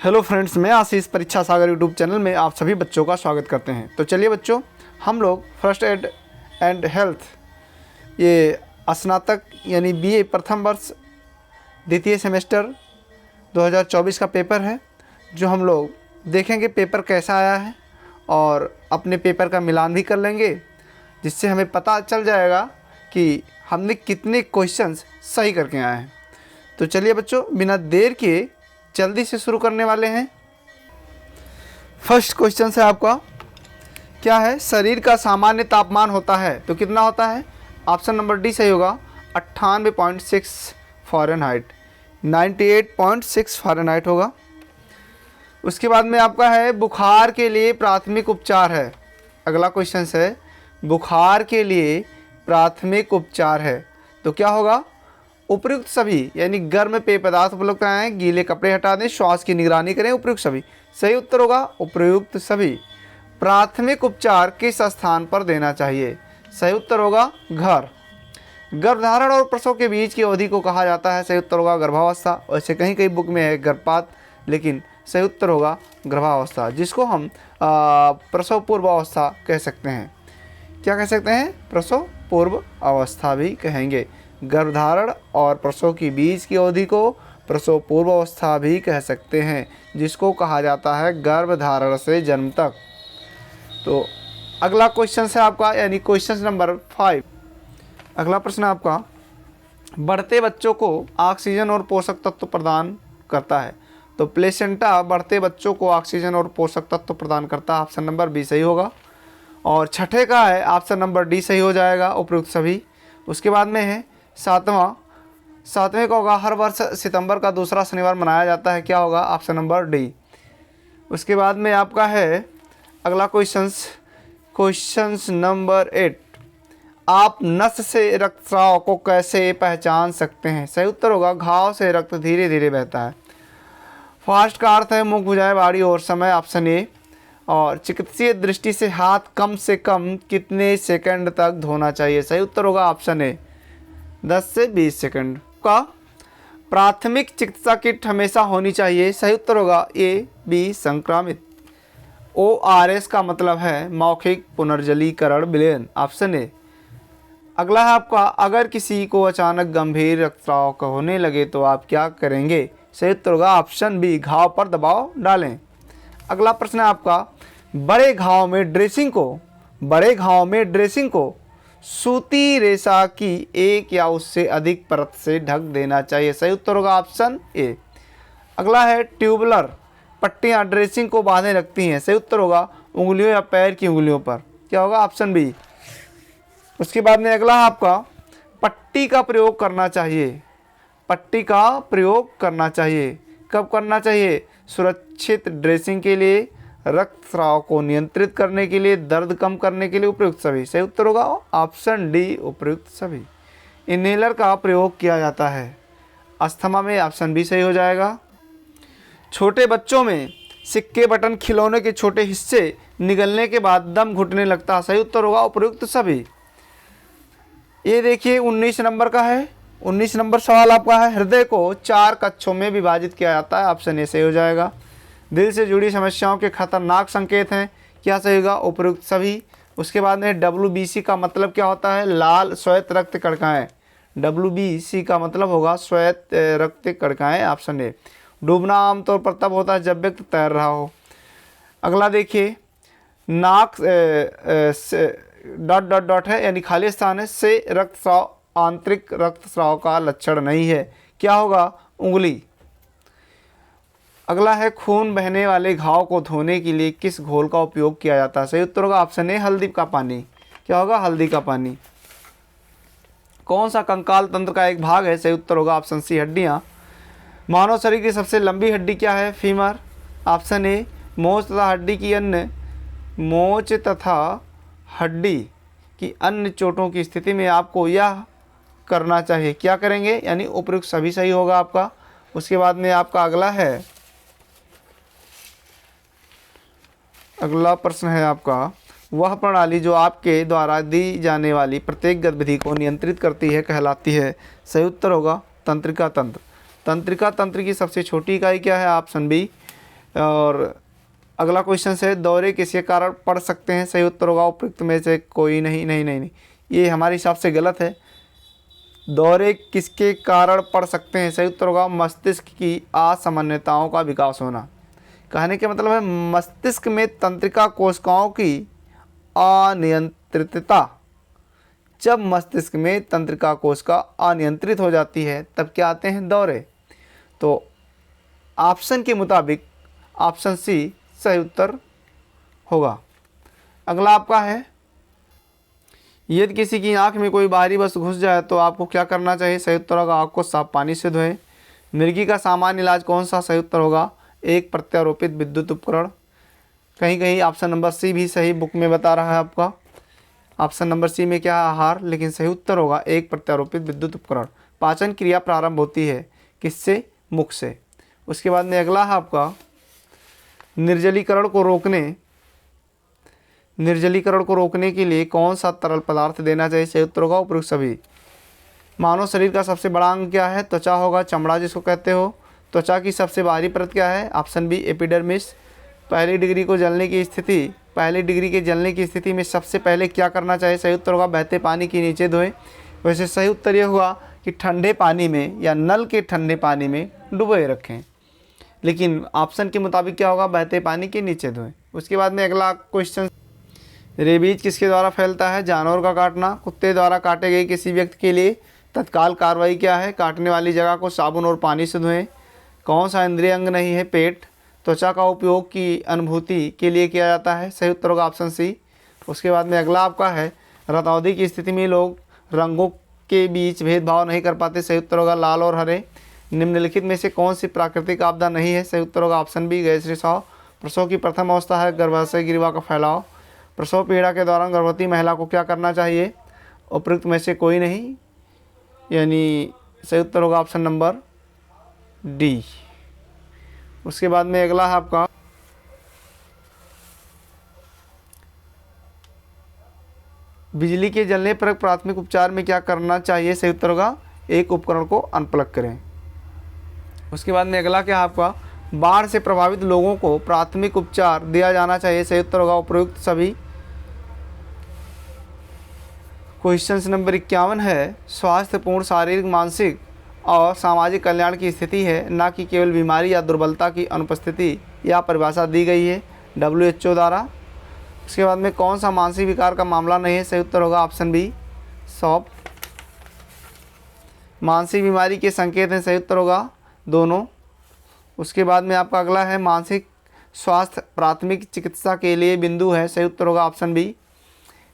Hello friends, मैं आशीष परीक्षा सागर YouTube channel में आप सभी बच्चों का स्वागत करते हैं। तो चलिए बच्चों, हम लोग फर्स्ट एड एंड हेल्थ ये स्नातक यानी बीए प्रथम वर्ष द्वितीय सेमेस्टर 2024 का पेपर है, जो हम लोग देखेंगे पेपर कैसा आया है और अपने पेपर का मिलान भी कर लेंगे, जिससे हमें पता चल जाएगा कि हमने कितने क्वेश्चंस सही करके आए हैं। तो चलिए बच्चों, बिना देर किए जल्दी से शुरू करने वाले हैं। फर्स्ट क्वेश्चन है आपका, क्या है? शरीर का सामान्य तापमान होता है तो कितना होता है? ऑप्शन नंबर डी सही होगा, 98.6 फ़ारेनहाइट, 98.6 फ़ारेनहाइट होगा। उसके बाद में आपका है, बुखार के लिए प्राथमिक उपचार है। अगला क्वेश्चन है, बुखार के लिए प्राथमिक उपचार है तो क्या होगा? उपयुक्त सभी, यानी गर्म पेय पदार्थ उपलब्ध कराएं, गीले कपड़े हटा दें, श्वास की निगरानी करें, उपयुक्त सभी। सही उत्तर होगा उपयुक्त सभी। प्राथमिक उपचार किस स्थान पर देना चाहिए? सही उत्तर होगा घर। गर्भधारण और प्रसव के बीच की अवधि को कहा जाता है। सही उत्तर होगा गर्भावस्था। वैसे कहीं कहीं बुक में है गर्भपात, लेकिन सही उत्तर होगा गर्भावस्था, जिसको हम प्रसव पूर्व अवस्था कह सकते हैं। क्या कह सकते हैं? प्रसव पूर्व अवस्था भी कहेंगे। गर्भधारण और प्रसव के बीच की अवधि को प्रसव पूर्व अवस्था भी कह सकते हैं, जिसको कहा जाता है गर्भधारण से जन्म तक। तो अगला क्वेश्चन है आपका, यानी क्वेश्चन नंबर 5। अगला प्रश्न आपका, बढ़ते बच्चों को ऑक्सीजन और पोषक तत्व प्रदान करता है तो प्लेसेंटा बढ़ते बच्चों को ऑक्सीजन और पोषक तत्व प्रदान करता है। ऑप्शन नंबर बी सही होगा। और छठे का है, ऑप्शन नंबर डी सही हो जाएगा, उपयुक्त सभी। उसके बाद में है सातवें का होगा, हर वर्ष सितंबर का दूसरा शनिवार मनाया जाता है। क्या होगा? Option number D. उसके बाद में आपका है अगला क्वेश्चन नंबर 8, आप नस से रक्तस्राव को कैसे पहचान सकते हैं? सही उत्तर होगा घाव से रक्त धीरे धीरे बहता है। फास्ट का अर्थ है मुख बुझाए बारी और समय, ऑप्शन ए। और चिकित्सीय दृष्टि से हाथ कम से कम कितने सेकंड तक धोना चाहिए? सही उत्तर होगा ऑप्शन ए, 10 से 20 सेकंड का। प्राथमिक चिकित्सा किट हमेशा होनी चाहिए। सही उत्तर होगा ए, बी संक्रामित। ORS का मतलब है मौखिक पुनर्जलीकरण विलयन, ऑप्शन ए। अगला है आपका, अगर किसी को अचानक गंभीर रक्तस्राव होने लगे तो आप क्या करेंगे? सही उत्तर होगा ऑप्शन बी, घाव पर दबाव डालें। अगला प्रश्न है आपका, बड़े घाव में ड्रेसिंग को सूती रेशा की एक या उससे अधिक परत से ढक देना चाहिए। सही उत्तर होगा ऑप्शन ए। अगला है, ट्यूबुलर पट्टियां ड्रेसिंग को बांधे रखती हैं। सही उत्तर होगा उंगलियों या पैर की उंगलियों पर। क्या होगा? Option b. उसके बाद में अगला है आपका, पट्टी का प्रयोग करना चाहिए। कब करना चाहिए? सुरक्षित ड्रेसिंग के लिए, रक्तस्राव को नियंत्रित करने के लिए, दर्द कम करने के लिए, उपयुक्त सभी। सही उत्तर होगा ऑप्शन डी, उपयुक्त सभी। इनहेलर का प्रयोग किया जाता है अस्थमा में, ऑप्शन बी सही हो जाएगा। छोटे बच्चों में सिक्के, बटन, खिलौने के छोटे हिस्से निगलने के बाद दम घुटने लगता है। सही उत्तर होगा उपयुक्त सभी। ये देखिए 19 नंबर का है। 19 नंबर सवाल आपका है, हृदय को 4 कक्षों में विभाजित किया जाता है। ऑप्शन ए सही हो जाएगा। दिल से जुड़ी समस्याओं के खतरनाक संकेत हैं। क्या सही होगा? उपयुक्त सभी। उसके बाद में WBC का मतलब क्या होता है? लाल श्वेत रक्त कणिकाएं। WBC का मतलब होगा श्वेत रक्त कणिकाएं, ऑप्शन ए। डूबना आमतौर पर तब होता है जब व्यक्ति तैर रहा हो। अगला देखिए, नाक डॉट है, यानी खाली स्थान है, से रक्तस्राव आंतरिक रक्तस्राव का लक्षण नहीं है। क्या होगा? उंगली। अगला है, खून बहने वाले घाव को धोने के लिए किस घोल का उपयोग किया जाता है? सही उत्तर होगा ऑप्शन ए, हल्दी का पानी। क्या होगा? हल्दी का पानी। कौन सा कंकाल तंत्र का एक भाग है? सही उत्तर होगा ऑप्शन सी, हड्डियाँ। मानव शरीर की सबसे लंबी हड्डी क्या है? Femur, option A. मोच तथा हड्डी की अन्य चोटों की स्थिति में आपको यह करना चाहिए। क्या करेंगे? यानी उपयुक्त सभी सही होगा आपका। उसके बाद में आपका अगला प्रश्न है आपका, वह प्रणाली जो आपके द्वारा दी जाने वाली प्रत्येक गतिविधि को नियंत्रित करती है कहलाती है। सही उत्तर होगा तंत्रिका तंत्र। तंत्रिका तंत्र की सबसे छोटी इकाई क्या है? ऑप्शन बी, और अगला क्वेश्चन है दौरे किसके कारण पड़ सकते हैं? सही उत्तर होगा उपयुक्त में से कोई नहीं। नहीं नहीं नहीं, ये हमारे हिसाब से गलत है। दौरे किसके कारण पड़ सकते हैं? सही उत्तर होगा मस्तिष्क की असामान्यताओं का विकास होना। कहने के मतलब है मस्तिष्क में तंत्रिका कोशिकाओं की अनियंत्रितता। जब मस्तिष्क में तंत्रिका कोशिका अनियंत्रित हो जाती है तब क्या आते हैं? दौरे। तो ऑप्शन के मुताबिक ऑप्शन सी सही उत्तर होगा। अगला आपका है यदि किसी की आंख में कोई बाहरी वस्तु घुस जाए तो आपको क्या करना चाहिए? सही उत्तर होगा आंख को साफ पानी से धोएं। मिर्गी का सामान्य इलाज कौन सा? सही उत्तर होगा एक प्रत्यारोपित विद्युत उपकरण। कहीं कहीं ऑप्शन नंबर सी भी सही बुक में बता रहा है आपका। ऑप्शन नंबर सी में क्या है? आहार। लेकिन सही उत्तर होगा एक प्रत्यारोपित विद्युत उपकरण। पाचन क्रिया प्रारंभ होती है किससे? मुख से। उसके बाद में अगला है आपका निर्जलीकरण को रोकने के लिए कौन सा तरल पदार्थ देना चाहिए? सही उत्तर होगा उपयुक्त सभी। मानव शरीर का सबसे बड़ा अंग क्या है? त्वचा होगा, चमड़ा जिसको कहते हो। त्वचा की सबसे बाहरी परत क्या है? Option b epidermis. पहली डिग्री के जलने की स्थिति में सबसे पहले क्या करना चाहिए? सही उत्तर होगा बहते पानी के नीचे धोएं। वैसे सही उत्तर यह हुआ कि ठंडे पानी में या नल के ठंडे पानी में डुबोए रखें, लेकिन ऑप्शन के मुताबिक क्या होगा? बहते पानी के नीचे धोएं। उसके बाद में अगला क्वेश्चन रेबीज किसके द्वारा फैलता है? जानवर का काटना। कुत्ते द्वारा काटे गए किसी व्यक्ति के लिए तत्काल कार्रवाई क्या है? काटने वाली जगह को साबुन और पानी से धोएं। कौन सा इंद्रिय अंग नहीं है? पेट। त्वचा का उपयोग की अनुभूति के लिए किया जाता है। सही उत्तर होगा ऑप्शन सी। उसके बाद में अगला आपका है रतौंधी की स्थिति में लोग रंगों के बीच भेदभाव नहीं कर पाते। सही उत्तर होगा लाल और हरे। निम्नलिखित में से कौन सी प्राकृतिक आपदा नहीं है? सही उत्तर होगा ऑप्शन बी गैस रिसाव। प्रसव की प्रथम अवस्था है गर्भाशय गिरिवा का फैलाव। प्रसव पीड़ा के दौरान गर्भवती महिला को क्या करना चाहिए? उपयुक्त में से कोई नहीं, यानी सही उत्तर होगा ऑप्शन नंबर डी। उसके बाद में अगला है आपका बिजली के जलने पर प्राथमिक उपचार में क्या करना चाहिए? सही उत्तर होगा एक उपकरण को अनप्लग करें। उसके बाद में अगला क्या है आपका बाढ़ से प्रभावित लोगों को प्राथमिक उपचार दिया जाना चाहिए। सही उत्तर होगा उपयुक्त सभी। क्वेश्चन नंबर 51 है स्वास्थ्यपूर्ण शारीरिक, मानसिक और सामाजिक कल्याण की स्थिति है, ना कि केवल बीमारी या दुर्बलता की अनुपस्थिति या परिभाषा दी गई है WHO द्वारा। उसके बाद में कौन सा मानसिक विकार का मामला नहीं है? सही उत्तर होगा ऑप्शन बी सॉफ्ट। मानसिक बीमारी के संकेत हैं। सही उत्तर होगा दोनों। उसके बाद में आपका अगला है मानसिक स्वास्थ्य प्राथमिक चिकित्सा के लिए बिंदु है। सही उत्तर होगा ऑप्शन बी।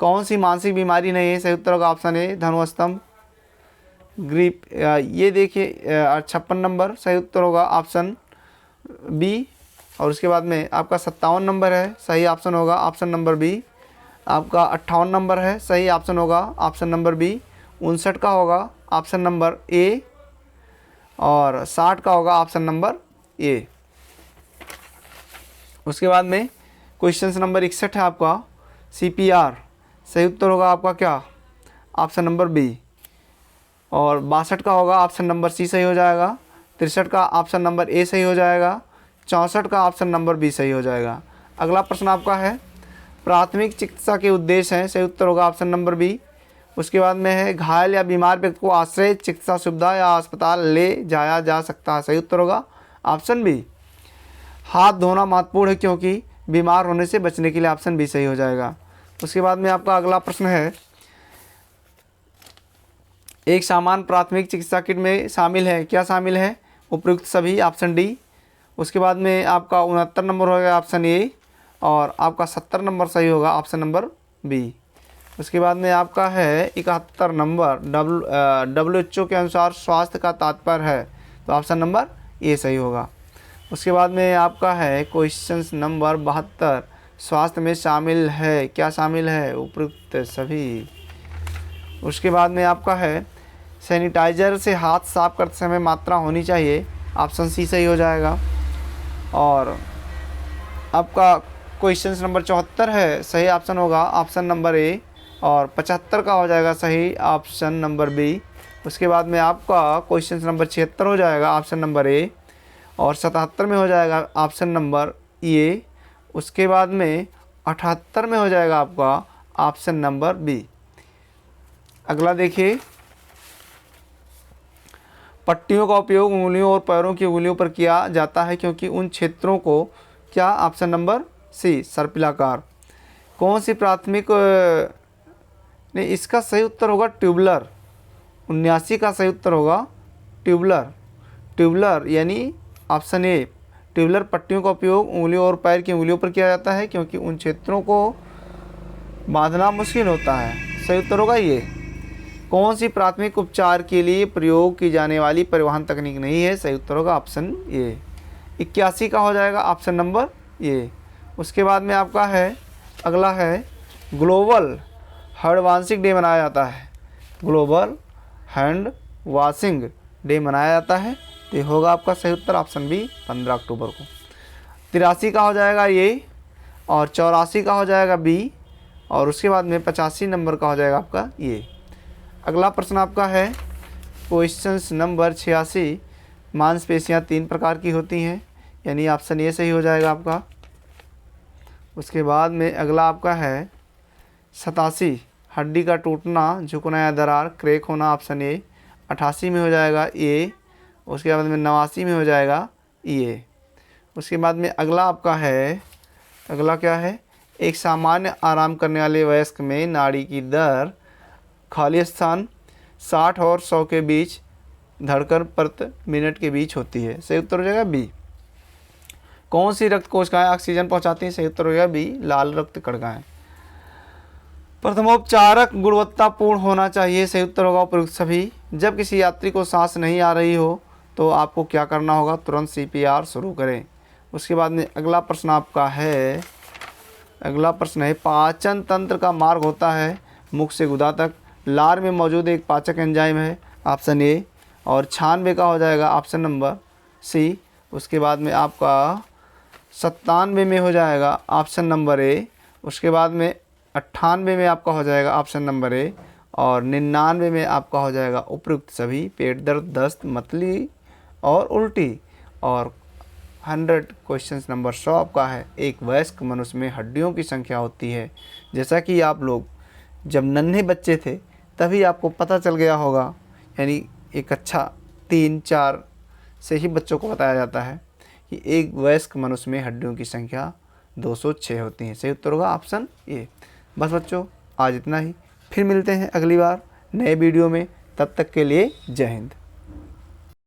कौन सी मानसिक बीमारी नहीं है? सही उत्तर होगा ऑप्शन ए धनुस्तंभ ग्रीप। ये देखिए 56 नंबर सही उत्तर होगा ऑप्शन बी। और उसके बाद में आपका 57 नंबर है, सही ऑप्शन होगा ऑप्शन नंबर बी। आपका 58 नंबर है, सही ऑप्शन होगा ऑप्शन नंबर बी। 59 का होगा ऑप्शन नंबर ए और 60 का होगा ऑप्शन नंबर ए। उसके बाद में क्वेश्चन नंबर 61 है आपका CPR, सही उत्तर होगा आपका क्या ऑप्शन नंबर बी। और 62 का होगा ऑप्शन नंबर सी सही हो जाएगा। 63 का ऑप्शन नंबर ए सही हो जाएगा। 64 का ऑप्शन नंबर बी सही हो जाएगा। अगला प्रश्न आपका है प्राथमिक चिकित्सा के उद्देश्य हैं, सही उत्तर होगा ऑप्शन नंबर बी। उसके बाद में है घायल या बीमार व्यक्ति को आश्रय चिकित्सा सुविधा या अस्पताल ले जाया जा सकता है, सही उत्तर होगा ऑप्शन बी। हाथ धोना महत्वपूर्ण है क्योंकि बीमार होने से बचने के लिए, ऑप्शन बी सही हो जाएगा। उसके बाद में आपका अगला प्रश्न है एक सामान्य प्राथमिक चिकित्सा किट में शामिल है, क्या शामिल है? उपयुक्त सभी, ऑप्शन डी। उसके बाद में आपका 69 नंबर होगा ऑप्शन ए और आपका 70 नंबर सही होगा ऑप्शन नंबर बी। उसके बाद में आपका है 71 नंबर WHO के अनुसार स्वास्थ्य का तात्पर्य है, तो ऑप्शन नंबर ए सही होगा। उसके बाद में आपका है क्वेश्चन नंबर 72 स्वास्थ्य में शामिल है, क्या शामिल है? उपयुक्त सभी। उसके बाद में आपका है सैनिटाइजर से हाथ साफ करते समय मात्रा होनी चाहिए, ऑप्शन सी सही हो जाएगा। और आपका क्वेश्चन नंबर 74 है, सही ऑप्शन होगा ऑप्शन नंबर ए और 75 का हो जाएगा सही ऑप्शन नंबर बी। उसके बाद में आपका क्वेश्चन नंबर 76 हो जाएगा ऑप्शन नंबर ए और 77 में हो जाएगा ऑप्शन नंबर ए। उसके बाद में 78 में हो जाएगा आपका ऑप्शन नंबर बी। अगला देखिए, पट्टियों का उपयोग उंगलियों और पैरों की उंगलियों पर किया जाता है क्योंकि उन क्षेत्रों को क्या, ऑप्शन नंबर सी, सर्पिलाकार। कौन सी प्राथमिक नहीं, इसका सही उत्तर होगा ट्यूबलर। 79 का सही उत्तर होगा ट्यूबलर। ट्यूबलर यानी ऑप्शन ए, ट्यूबलर पट्टियों का उपयोग उंगलियों और पैर की उंगलियों पर किया जाता है क्योंकि उन क्षेत्रों को बांधना मुश्किल होता है। सही उत्तर होगा ये। कौन सी प्राथमिक उपचार के लिए प्रयोग की जाने वाली परिवहन तकनीक नहीं है? सही उत्तर होगा ऑप्शन ए। 81 का हो जाएगा ऑप्शन नंबर ए। उसके बाद में आपका है, अगला है, ग्लोबल हैंड वॉशिंग डे मनाया जाता है। ग्लोबल हैंड वॉशिंग डे मनाया जाता है, तो ये होगा आपका सही उत्तर ऑप्शन बी, 15 अक्टूबर को। 83 का हो जाएगा ये, और 84 का हो जाएगा बी, और उसके बाद में 85 नंबर का हो जाएगा आपका ये। अगला प्रश्न आपका है क्वेश्चन नंबर 86, मांसपेशियाँ 3 प्रकार की होती हैं, यानी ऑप्शन ए सही हो जाएगा आपका। उसके बाद में अगला आपका है 87, हड्डी का टूटना, झुकना या दरार, क्रैक होना, ऑप्शन ए। 88 में हो जाएगा ए। उसके बाद में 89 में हो जाएगा ए। उसके बाद में अगला आपका है, अगला क्या है, एक सामान्य आराम करने वाले वयस्क में नाड़ी की दर खाली स्थान 60 और 100 के बीच धड़कन प्रति मिनट के बीच होती है। सही उत्तर हो जाएगा बी। कौन सी रक्त कोशिकाएं ऑक्सीजन पहुंचाती हैं? सही उत्तर हो जाएगा बी, लाल रक्त कणिकाएं। प्रथमोपचारक गुणवत्तापूर्ण होना चाहिए। सही उत्तर होगा उपयुक्त सभी। जब किसी यात्री को सांस नहीं आ रही हो तो आपको क्या करना होगा? तुरंत CPR शुरू करें। उसके बाद में अगला प्रश्न आपका है, अगला प्रश्न है, पाचन तंत्र का मार्ग होता है मुख से गुदा तक, लार में मौजूद एक पाचक एंजाइम है, ऑप्शन ए। और 96 का हो जाएगा ऑप्शन नंबर सी। उसके बाद में आपका 97 में हो जाएगा ऑप्शन नंबर ए। उसके बाद में 98 में आपका हो जाएगा ऑप्शन नंबर ए, और 99 में आपका हो जाएगा उपयुक्त सभी। पेट दर्द, दस्त, मतली और उल्टी। और 100 क्वेश्चन नंबर 100 आपका है, एक वयस्क मनुष्य में हड्डियों की संख्या होती है। जैसा कि आप लोग जब नन्हे बच्चे थे तभी आपको पता चल गया होगा, यानी एक अच्छा 3-4 से ही बच्चों को बताया जाता है कि एक वयस्क मनुष्य में हड्डियों की संख्या 206 होती है। सही उत्तर होगा ऑप्शन ए। बस बच्चों, आज इतना ही। फिर मिलते हैं अगली बार नए वीडियो में। तब तक के लिए जय हिंद।